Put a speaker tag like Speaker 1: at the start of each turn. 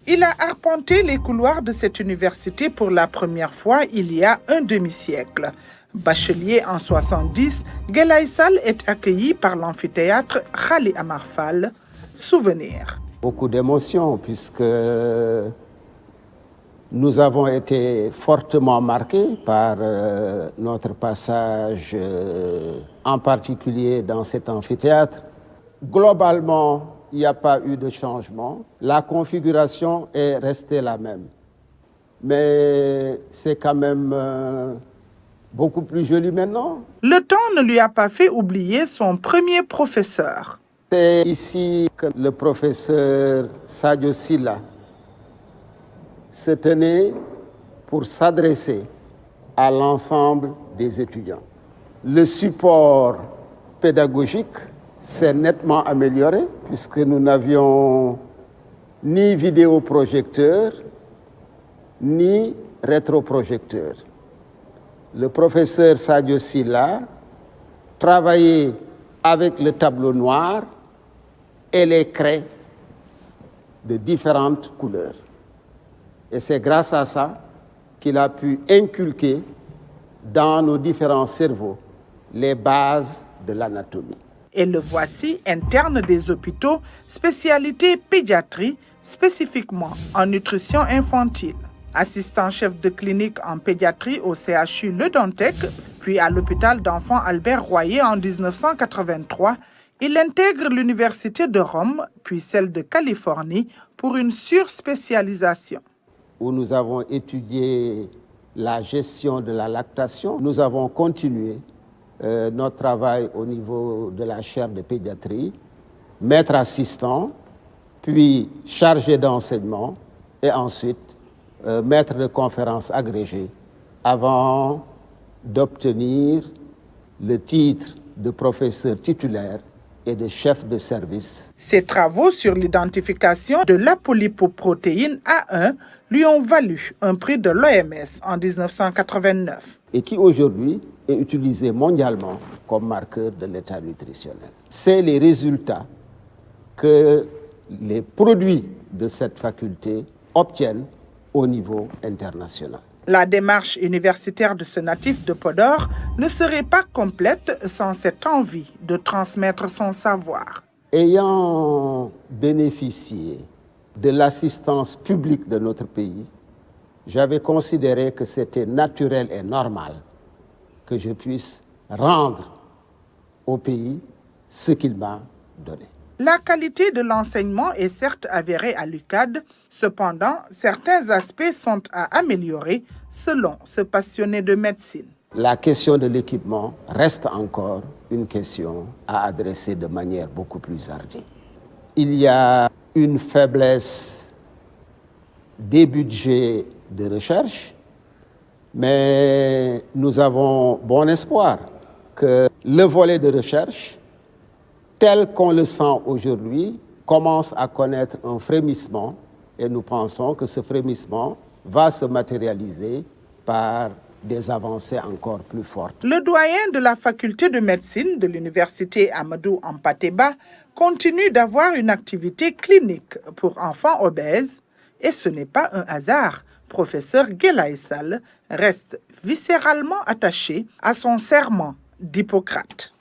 Speaker 1: Il a arpenté les couloirs de cette université pour la première fois il y a un demi-siècle. Bachelier en 70, Guelaye Sall est accueilli par l'amphithéâtre Khali Amar Fall. Souvenir.
Speaker 2: Beaucoup d'émotions puisque nous avons été fortement marqués par notre passage, en particulier dans cet amphithéâtre. Globalement, il n'y a pas eu de changement. La configuration est restée la même. Mais c'est quand même beaucoup plus joli maintenant.
Speaker 1: Le temps ne lui a pas fait oublier son premier professeur.
Speaker 2: C'est ici que le professeur Sadio Sylla se tenait pour s'adresser à l'ensemble des étudiants. Le support pédagogique s'est nettement amélioré puisque nous n'avions ni vidéoprojecteur ni rétroprojecteur. Le professeur Sadio Sylla travaillait avec le tableau noir et les craies de différentes couleurs. Et c'est grâce à ça qu'il a pu inculquer dans nos différents cerveaux les bases de l'anatomie.
Speaker 1: Et le voici interne des hôpitaux, spécialité pédiatrie, spécifiquement en nutrition infantile. Assistant chef de clinique en pédiatrie au CHU Le Dantec, puis à l'hôpital d'enfants Albert Royer en 1983, il intègre l'université de Rome, puis celle de Californie, pour une surspécialisation.
Speaker 2: Où nous avons étudié la gestion de la lactation, nous avons continué notre travail au niveau de la chaire de pédiatrie, maître assistant, puis chargé d'enseignement et ensuite maître de conférence agrégé avant d'obtenir le titre de professeur titulaire et de chef de service.
Speaker 1: Ses travaux sur l'identification de l'apolipoprotéine A1 lui ont valu un prix de l'OMS en 1989.
Speaker 2: Et qui aujourd'hui est utilisé mondialement comme marqueur de l'état nutritionnel. C'est les résultats que les produits de cette faculté obtiennent au niveau international.
Speaker 1: La démarche universitaire de ce natif de Podor ne serait pas complète sans cette envie de transmettre son savoir.
Speaker 2: Ayant bénéficié de l'assistance publique de notre pays, j'avais considéré que c'était naturel et normal que je puisse rendre au pays ce qu'il m'a donné.
Speaker 1: La qualité de l'enseignement est certes avérée à l'UCAD, cependant, certains aspects sont à améliorer selon ce passionné de médecine.
Speaker 2: La question de l'équipement reste encore une question à adresser de manière beaucoup plus ardue. Il y a une faiblesse des budgets de recherche, mais nous avons bon espoir que le volet de recherche, tel qu'on le sent aujourd'hui, commence à connaître un frémissement et nous pensons que ce frémissement va se matérialiser par des avancées encore plus fortes.
Speaker 1: Le doyen de la faculté de médecine de l'université Amadou Hampâté-Bâ continue d'avoir une activité clinique pour enfants obèses et ce n'est pas un hasard. Professeur Guelaye Sall reste viscéralement attaché à son serment d'Hippocrate.